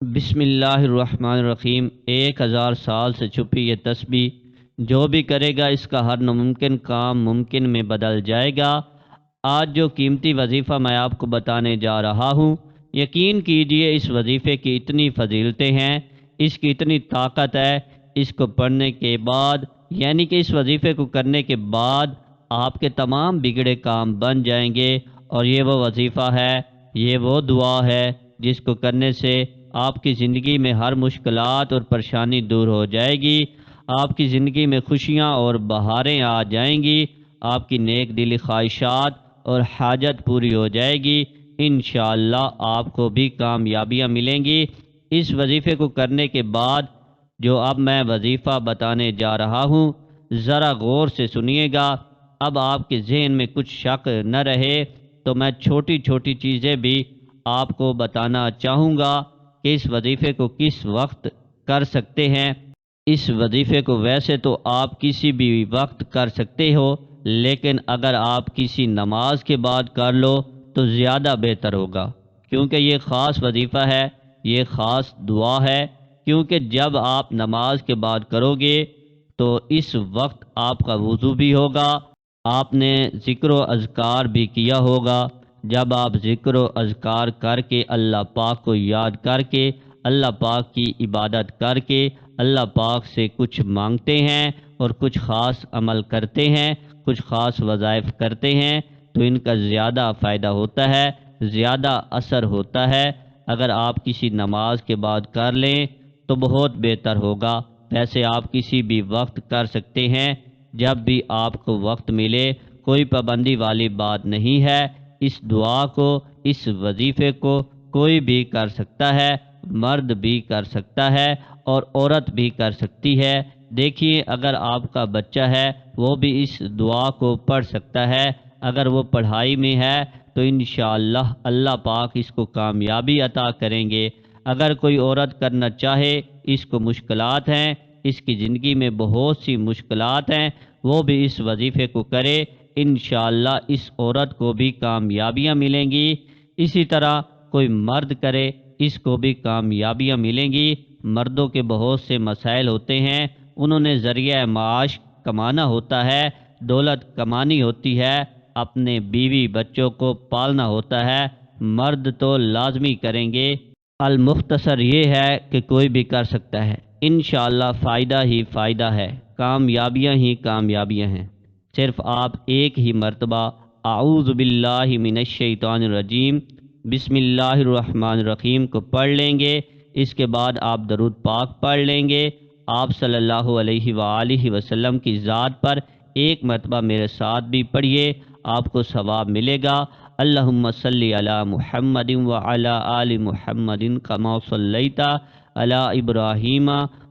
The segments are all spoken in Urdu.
بسم اللہ الرحمن الرحیم۔ 1000 سال سے چھپی یہ تسبیح، جو بھی کرے گا اس کا ہر ناممکن کام ممکن میں بدل جائے گا۔ آج جو قیمتی وظیفہ میں آپ کو بتانے جا رہا ہوں، یقین کیجئے اس وظیفے کی اتنی فضیلتیں ہیں، اس کی اتنی طاقت ہے۔ اس کو پڑھنے کے بعد، یعنی کہ اس وظیفے کو کرنے کے بعد آپ کے تمام بگڑے کام بن جائیں گے۔ اور یہ وہ وظیفہ ہے، یہ وہ دعا ہے جس کو کرنے سے آپ کی زندگی میں ہر مشکلات اور پریشانی دور ہو جائے گی۔ آپ کی زندگی میں خوشیاں اور بہاریں آ جائیں گی۔ آپ کی نیک دلی خواہشات اور حاجت پوری ہو جائے گی۔ انشاءاللہ آپ کو بھی کامیابیاں ملیں گی۔ اس وظیفے کو کرنے کے بعد جو اب میں وظیفہ بتانے جا رہا ہوں، ذرا غور سے سنیے گا۔ اب آپ کے ذہن میں کچھ شک نہ رہے تو میں چھوٹی چھوٹی چیزیں بھی آپ کو بتانا چاہوں گا کہ اس وظیفے کو کس وقت کر سکتے ہیں۔ اس وظیفے کو ویسے تو آپ کسی بھی وقت کر سکتے ہو، لیکن اگر آپ کسی نماز کے بعد کر لو تو زیادہ بہتر ہوگا، کیونکہ یہ خاص وظیفہ ہے، یہ خاص دعا ہے۔ کیونکہ جب آپ نماز کے بعد کرو گے تو اس وقت آپ کا وضو بھی ہوگا، آپ نے ذکر و اذکار بھی کیا ہوگا۔ جب آپ ذکر و اذکار کر کے اللہ پاک کو یاد کر کے، اللہ پاک کی عبادت کر کے اللہ پاک سے کچھ مانگتے ہیں اور کچھ خاص عمل کرتے ہیں، کچھ خاص وظائف کرتے ہیں، تو ان کا زیادہ فائدہ ہوتا ہے، زیادہ اثر ہوتا ہے۔ اگر آپ کسی نماز کے بعد کر لیں تو بہت بہتر ہوگا۔ ویسے آپ کسی بھی وقت کر سکتے ہیں، جب بھی آپ کو وقت ملے، کوئی پابندی والی بات نہیں ہے۔ اس دعا کو، اس وظیفے کو کوئی بھی کر سکتا ہے، مرد بھی کر سکتا ہے اور عورت بھی کر سکتی ہے۔ دیکھیے، اگر آپ کا بچہ ہے وہ بھی اس دعا کو پڑھ سکتا ہے۔ اگر وہ پڑھائی میں ہے تو انشاءاللہ اللہ پاک اس کو کامیابی عطا کریں گے۔ اگر کوئی عورت کرنا چاہے، اس کو مشکلات ہیں، اس کی زندگی میں بہت سی مشکلات ہیں، وہ بھی اس وظیفے کو کرے، انشاءاللہ اس عورت کو بھی کامیابیاں ملیں گی۔ اسی طرح کوئی مرد کرے، اس کو بھی کامیابیاں ملیں گی۔ مردوں کے بہت سے مسائل ہوتے ہیں، انہوں نے ذریعہ معاش کمانا ہوتا ہے، دولت کمانی ہوتی ہے، اپنے بیوی بچوں کو پالنا ہوتا ہے۔ مرد تو لازمی کریں گے۔ المختصر یہ ہے کہ کوئی بھی کر سکتا ہے، انشاءاللہ فائدہ ہی فائدہ ہے، کامیابیاں ہی کامیابیاں ہیں۔ صرف آپ ایک ہی مرتبہ اعوذ باللہ من الشیطان الرجیم بسم اللہ الرحمن الرحیم کو پڑھ لیں گے۔ اس کے بعد آپ درود پاک پڑھ لیں گے۔ آپ صلی اللہ علیہ وآلہ وسلم کی ذات پر ایک مرتبہ میرے ساتھ بھی پڑھیے، آپ کو ثواب ملے گا۔ اللہم صلی علی محمد وعلی آل محمد کما صلیت علی ابراہیم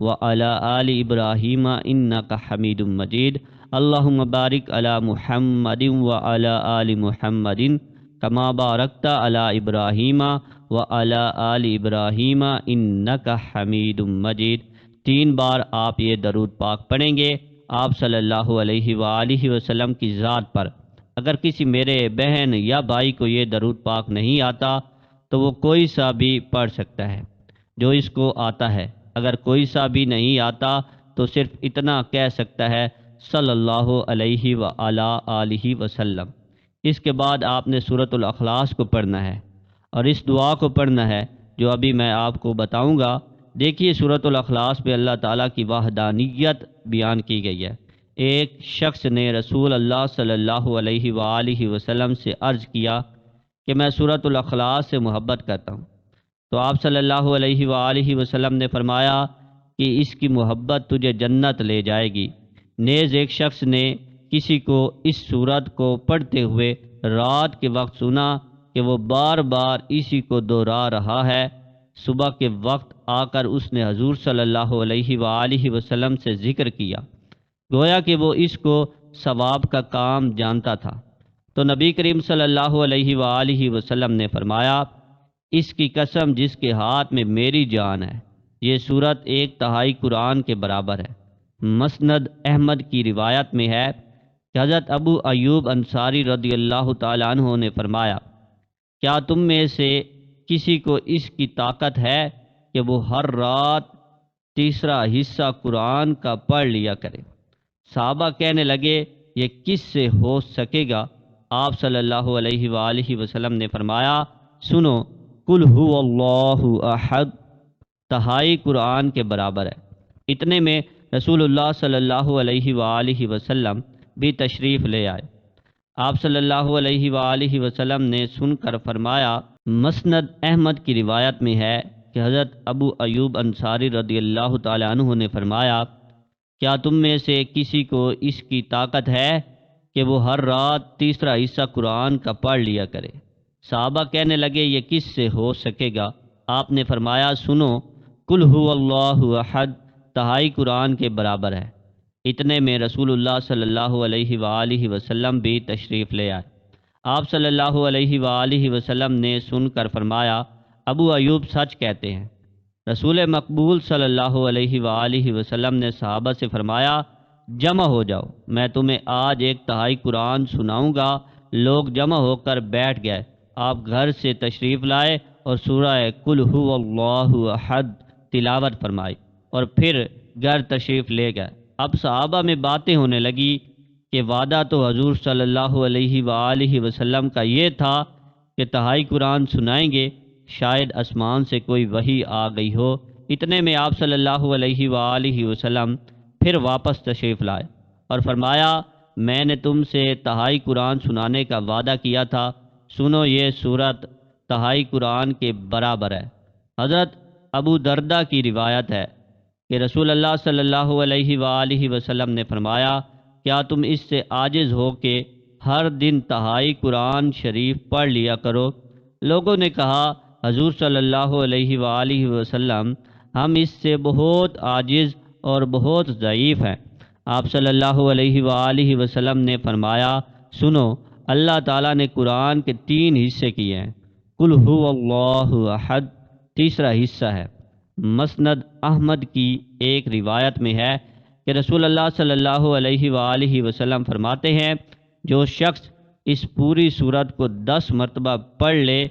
وعلی آل ابراہیم انک حمید مجید۔ اللہم بارک علی محمد وعلی آل محمد کما بارکت علی ابراہیم وعلی آل ابراہیم انک حمید مجید۔ 3 بار آپ یہ درود پاک پڑھیں گے آپ صلی اللہ علیہ وآلہ وسلم کی ذات پر۔ اگر کسی میرے بہن یا بھائی کو یہ درود پاک نہیں آتا تو وہ کوئی سا بھی پڑھ سکتا ہے جو اس کو آتا ہے۔ اگر کوئی سا بھی نہیں آتا تو صرف اتنا کہہ سکتا ہے صلی اللہ علیہ وآلہ آلہ وسلم۔ اس کے بعد آپ نے سورۃ الاخلاص کو پڑھنا ہے اور اس دعا کو پڑھنا ہے جو ابھی میں آپ کو بتاؤں گا۔ دیکھیے، سورۃ الاخلاص پہ اللہ تعالیٰ کی وحدانیت بیان کی گئی ہے۔ ایک شخص نے رسول اللہ صلی اللہ علیہ وآلہ وسلم سے عرض کیا کہ میں سورۃ الاخلاص سے محبت کرتا ہوں، تو آپ صلی اللہ علیہ وآلہ وسلم نے فرمایا کہ اس کی محبت تجھے جنت لے جائے گی۔ نیز ایک شخص نے کسی کو اس سورت کو پڑھتے ہوئے رات کے وقت سنا کہ وہ بار بار اسی کو دہرا رہا ہے۔ صبح کے وقت آ کر اس نے حضور صلی اللہ علیہ وآلہ وسلم سے ذکر کیا، گویا کہ وہ اس کو ثواب کا کام جانتا تھا۔ تو نبی کریم صلی اللہ علیہ وآلہ وسلم نے فرمایا، اس کی قسم جس کے ہاتھ میں میری جان ہے، یہ سورت 1/3 قرآن کے برابر ہے۔ مسند احمد کی روایت میں ہے کہ حضرت ابو ایوب انصاری رضی اللہ تعالیٰ عنہ نے فرمایا، کیا تم میں سے کسی کو اس کی طاقت ہے کہ وہ ہر رات تیسرا حصہ قرآن کا پڑھ لیا کرے۔ صحابہ کہنے لگے یہ کس سے ہو سکے گا؟ آپ صلی اللہ علیہ وآلہ وسلم نے فرمایا سنو، قل هو اللہ احد تہائی قرآن کے برابر ہے۔ اتنے میں رسول اللہ صلی اللہ علیہ وآلہ وسلم بھی تشریف لے آئے۔ آپ صلی اللہ علیہ وآلہ وسلم نے سن کر فرمایا، مسند احمد کی روایت میں ہے کہ حضرت ابو ایوب انصاری رضی اللہ تعالی عنہ نے فرمایا، کیا تم میں سے کسی کو اس کی طاقت ہے کہ وہ ہر رات تیسرا حصہ قرآن کا پڑھ لیا کرے؟ صحابہ کہنے لگے یہ کس سے ہو سکے گا؟ آپ نے فرمایا سنو، قل هو اللہ احد تہائی قرآن کے برابر ہے۔ اتنے میں رسول اللہ صلی اللہ علیہ وآلہ وسلم بھی تشریف لے آئے۔ آپ صلی اللہ علیہ وآلہ وسلم نے سن کر فرمایا، ابو ایوب سچ کہتے ہیں۔ رسول مقبول صلی اللہ علیہ وآلہ وسلم نے صحابہ سے فرمایا، جمع ہو جاؤ، میں تمہیں آج ایک تہائی قرآن سناؤں گا۔ لوگ جمع ہو کر بیٹھ گئے۔ آپ گھر سے تشریف لائے اور سورہ قل هو اللہ احد تلاوت فرمائی اور پھر گھر تشریف لے گئے۔ اب صحابہ میں باتیں ہونے لگی کہ وعدہ تو حضور صلی اللہ علیہ وآلہ وسلم کا یہ تھا کہ تہائی قرآن سنائیں گے، شاید آسمان سے کوئی وحی آ گئی ہو۔ اتنے میں آپ صلی اللہ علیہ وآلہ وسلم پھر واپس تشریف لائے اور فرمایا، میں نے تم سے تہائی قرآن سنانے کا وعدہ کیا تھا، سنو یہ سورت تہائی قرآن کے برابر ہے۔ حضرت ابو دردہ کی روایت ہے کہ رسول اللہ صلی اللہ علیہ وآلہ وسلم نے فرمایا، کیا تم اس سے عاجز ہو کہ ہر دن تہائی قرآن شریف پڑھ لیا کرو؟ لوگوں نے کہا، حضور صلی اللہ علیہ وآلہ وسلم ہم اس سے بہت عاجز اور بہت ضعیف ہیں۔ آپ صلی اللہ علیہ وآلہ وسلم نے فرمایا، سنو، اللہ تعالیٰ نے قرآن کے 3 حصے کیے ہیں، قل هو اللہ احد تیسرا حصہ ہے۔ مسند احمد کی ایک روایت میں ہے کہ رسول اللہ صلی اللہ علیہ وآلہ وسلم فرماتے ہیں، جو شخص اس پوری سورت کو 10 مرتبہ پڑھ لے،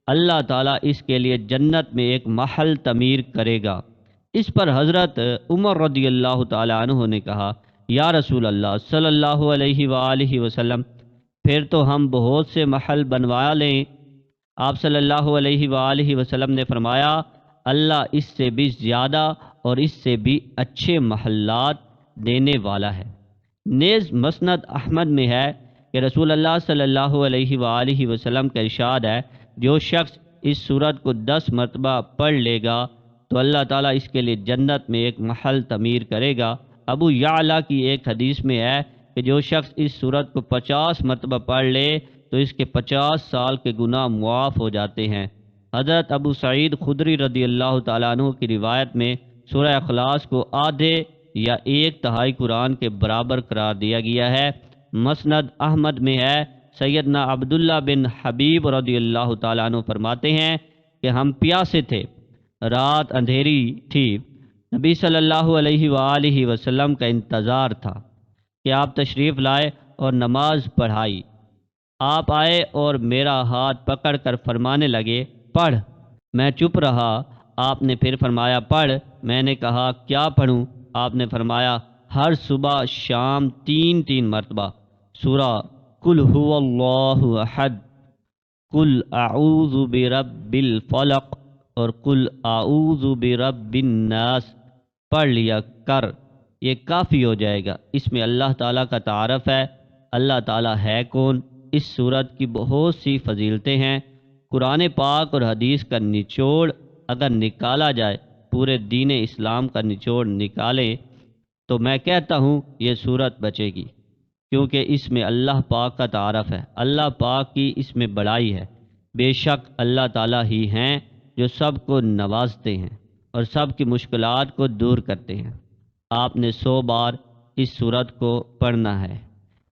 اللہ تعالیٰ اس کے لیے جنت میں ایک محل تعمیر کرے گا۔ اس پر حضرت عمر رضی اللہ تعالی عنہ نے کہا، یا رسول اللہ صلی اللہ علیہ وآلہ وسلم، پھر تو ہم بہت سے محل بنوا لیں۔ آپ صلی اللہ علیہ وآلہ وسلم نے فرمایا، اللہ اس سے بھی زیادہ اور اس سے بھی اچھے محلات دینے والا ہے۔ نیز مسند احمد میں ہے کہ رسول اللہ صلی اللہ علیہ وآلہ وسلم کا ارشاد ہے، جو شخص اس سورت کو 10 مرتبہ پڑھ لے گا تو اللہ تعالیٰ اس کے لیے جنت میں ایک محل تعمیر کرے گا۔ ابو یعلا کی ایک حدیث میں ہے کہ جو شخص اس سورت کو 50 مرتبہ پڑھ لے تو اس کے 50 سال کے گناہ معاف ہو جاتے ہیں۔ حضرت ابو سعید خدری رضی اللہ تعالیٰ عنہ کی روایت میں سورہ اخلاص کو آدھے یا 1/3 قرآن کے برابر قرار دیا گیا ہے۔ مسند احمد میں ہے، سیدنا عبداللہ بن حبیب رضی اللہ تعالیٰ عنہ فرماتے ہیں کہ ہم پیاسے تھے، رات اندھیری تھی، نبی صلی اللہ علیہ وآلہ وسلم کا انتظار تھا کہ آپ تشریف لائے اور نماز پڑھائی۔ آپ آئے اور میرا ہاتھ پکڑ کر فرمانے لگے، پڑھ۔ میں چپ رہا۔ آپ نے پھر فرمایا، پڑھ۔ میں نے کہا، کیا پڑھوں؟ آپ نے فرمایا، ہر صبح شام 3 مرتبہ سورہ قل هو اللہ احد، قل اعوذ برب الفلق اور قل اعوذ برب الناس پڑھ لیا کر، یہ کافی ہو جائے گا۔ اس میں اللہ تعالیٰ کا تعارف ہے، اللہ تعالیٰ ہے کون۔ اس سورت کی بہت سی فضیلتیں ہیں۔ قرآن پاک اور حدیث کا نچوڑ اگر نکالا جائے، پورے دین اسلام کا نچوڑ نکالیں تو میں کہتا ہوں یہ سورت بچے گی، کیونکہ اس میں اللہ پاک کا تعارف ہے، اللہ پاک کی اس میں بڑائی ہے۔ بے شک اللہ تعالیٰ ہی ہیں جو سب کو نوازتے ہیں اور سب کی مشکلات کو دور کرتے ہیں۔ آپ نے 100 بار اس سورت کو پڑھنا ہے۔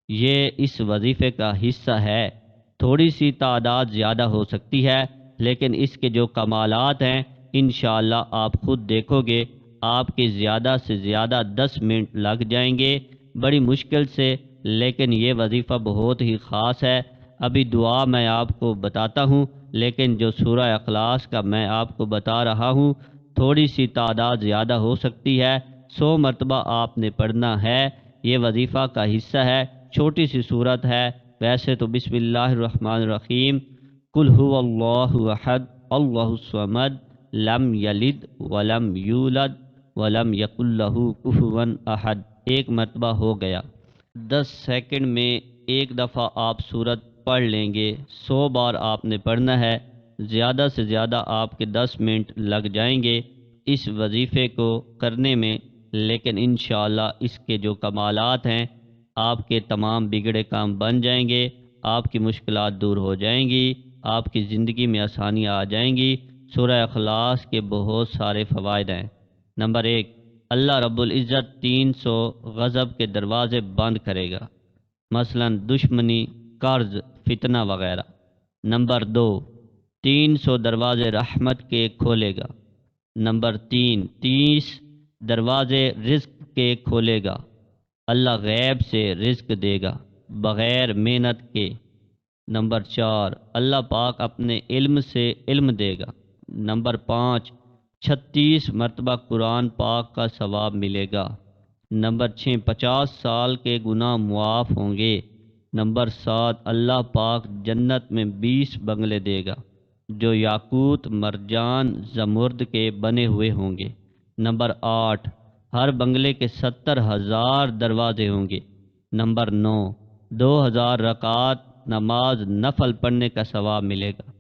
یہ اس وظیفے کا حصہ ہے۔ تھوڑی سی تعداد زیادہ ہو سکتی ہے، لیکن اس کے جو کمالات ہیں انشاءاللہ آپ خود دیکھو گے۔ آپ کے زیادہ سے زیادہ 10 منٹ لگ جائیں گے، بڑی مشکل سے، لیکن یہ وظیفہ بہت ہی خاص ہے۔ ابھی دعا میں آپ کو بتاتا ہوں، لیکن جو سورہ اخلاص کا میں آپ کو بتا رہا ہوں تھوڑی سی تعداد زیادہ ہو سکتی ہے، 100 مرتبہ آپ نے پڑھنا ہے۔ یہ وظیفہ کا حصہ ہے، چھوٹی سی صورت ہے۔ ویسے تو بسم اللہ الرحمن الرحیم، قل هو اللہ احد اللہ الصمد لم یلد ولم یولد ولم یکن لہ کفوا احد، ایک مرتبہ ہو گیا۔ 10 سیکنڈ میں ایک دفعہ آپ سورت پڑھ لیں گے۔ 100 بار آپ نے پڑھنا ہے، زیادہ سے زیادہ آپ کے 10 منٹ لگ جائیں گے اس وظیفے کو کرنے میں، لیکن انشاءاللہ اس کے جو کمالات ہیں، آپ کے تمام بگڑے کام بن جائیں گے، آپ کی مشکلات دور ہو جائیں گی، آپ کی زندگی میں آسانیاں آ جائیں گی۔ سورہ اخلاص کے بہت سارے فوائد ہیں۔ نمبر 1، اللہ رب العزت 300 غضب کے دروازے بند کرے گا، مثلا دشمنی، قرض، فتنہ وغیرہ۔ نمبر 2، 300 دروازے رحمت کے کھولے گا۔ نمبر 3، 30 دروازے رزق کے کھولے گا، اللہ غیب سے رزق دے گا بغیر محنت کے۔ نمبر 4، اللہ پاک اپنے علم سے علم دے گا۔ نمبر 5، 36 مرتبہ قرآن پاک کا ثواب ملے گا۔ نمبر 6، 50 سال کے گناہ معاف ہوں گے۔ نمبر 7، اللہ پاک جنت میں 20 بنگلے دے گا جو یاقوت، مرجان، زمرد کے بنے ہوئے ہوں گے۔ نمبر 8، ہر بنگلے کے 70,000 دروازے ہوں گے۔ نمبر 9، 2000 رکعات نماز نفل پڑھنے کا ثواب ملے گا۔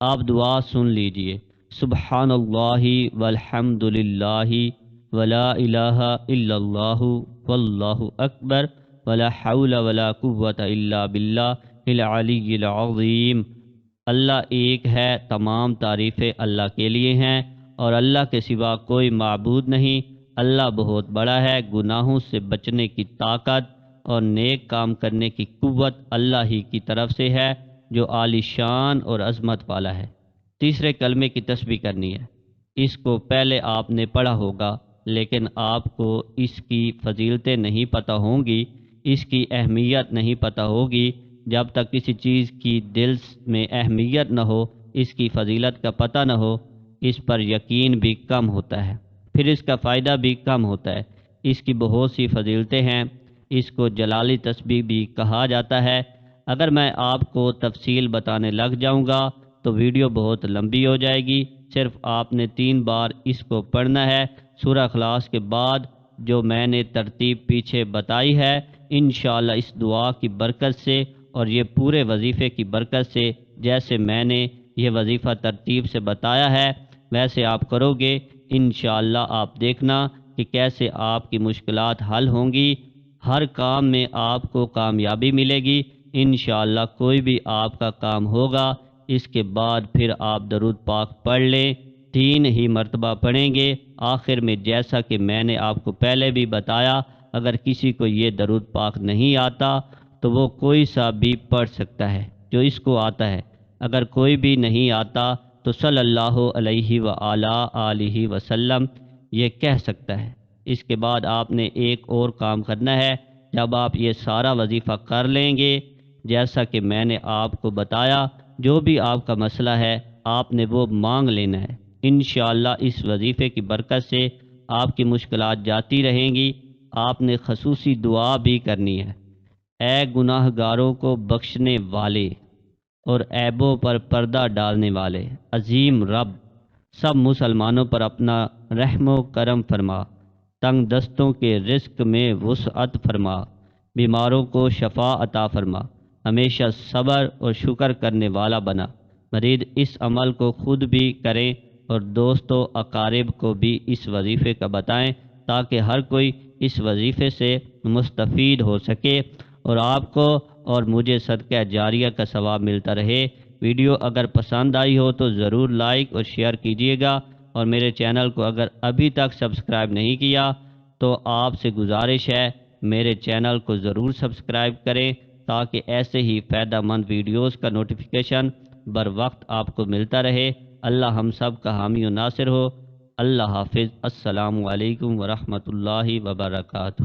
آپ دعا سن لیجئے، سبحان اللہ والحمد للہ ولا الہ الا اللہ واللہ اکبر ولا حول ولا قوة الا باللہ العلی العظیم۔ اللہ ایک ہے، تمام تعریفیں اللہ کے لیے ہیں اور اللہ کے سوا کوئی معبود نہیں۔ اللہ بہت بڑا ہے، گناہوں سے بچنے کی طاقت اور نیک کام کرنے کی قوت اللہ ہی کی طرف سے ہے جو عالی شان اور عظمت والا ہے۔ تیسرے کلمے کی تسبیح کرنی ہے۔ اس کو پہلے آپ نے پڑھا ہوگا، لیکن آپ کو اس کی فضیلتیں نہیں پتہ ہوں گی، اس کی اہمیت نہیں پتہ ہوگی۔ جب تک کسی چیز کی دل میں اہمیت نہ ہو، اس کی فضیلت کا پتہ نہ ہو، اس پر یقین بھی کم ہوتا ہے، پھر اس کا فائدہ بھی کم ہوتا ہے۔ اس کی بہت سی فضیلتیں ہیں، اس کو جلالی تسبیح بھی کہا جاتا ہے۔ اگر میں آپ کو تفصیل بتانے لگ جاؤں گا تو ویڈیو بہت لمبی ہو جائے گی۔ صرف آپ نے 3 بار اس کو پڑھنا ہے سورہ اخلاص کے بعد، جو میں نے ترتیب پیچھے بتائی ہے۔ انشاءاللہ اس دعا کی برکت سے اور یہ پورے وظیفے کی برکت سے، جیسے میں نے یہ وظیفہ ترتیب سے بتایا ہے ویسے آپ کرو گے، انشاءاللہ آپ دیکھنا کہ کیسے آپ کی مشکلات حل ہوں گی، ہر کام میں آپ کو کامیابی ملے گی۔ انشاءاللہ کوئی بھی آپ کا کام ہوگا، اس کے بعد پھر آپ درود پاک پڑھ لیں، 3 ہی مرتبہ پڑھیں گے۔ آخر میں جیسا کہ میں نے آپ کو پہلے بھی بتایا، اگر کسی کو یہ درود پاک نہیں آتا تو وہ کوئی سا بھی پڑھ سکتا ہے جو اس کو آتا ہے۔ اگر کوئی بھی نہیں آتا تو صلی اللہ علیہ وآلہ وسلم یہ کہہ سکتا ہے۔ اس کے بعد آپ نے ایک اور کام کرنا ہے۔ جب آپ یہ سارا وظیفہ کر لیں گے جیسا کہ میں نے آپ کو بتایا، جو بھی آپ کا مسئلہ ہے آپ نے وہ مانگ لینا ہے۔ انشاءاللہ اس وظیفے کی برکت سے آپ کی مشکلات جاتی رہیں گی۔ آپ نے خصوصی دعا بھی کرنی ہے، اے گناہ گاروں کو بخشنے والے اور عیبوں پر پردہ ڈالنے والے عظیم رب، سب مسلمانوں پر اپنا رحم و کرم فرما، تنگ دستوں کے رزق میں وسعت فرما، بیماروں کو شفا عطا فرما، ہمیشہ صبر اور شکر کرنے والا بنا۔ مزید اس عمل کو خود بھی کریں اور دوستوں اقارب کو بھی اس وظیفے کا بتائیں تاکہ ہر کوئی اس وظیفے سے مستفید ہو سکے اور آپ کو اور مجھے صدقہ جاریہ کا ثواب ملتا رہے۔ ویڈیو اگر پسند آئی ہو تو ضرور لائک اور شیئر کیجیے گا، اور میرے چینل کو اگر ابھی تک سبسکرائب نہیں کیا تو آپ سے گزارش ہے میرے چینل کو ضرور سبسکرائب کریں تاکہ ایسے ہی فائدہ مند ویڈیوز کا نوٹیفیکیشن بر وقت آپ کو ملتا رہے۔ اللہ ہم سب کا حامی و ناصر ہو۔ اللہ حافظ۔ السلام علیکم ورحمۃ اللہ وبرکاتہ۔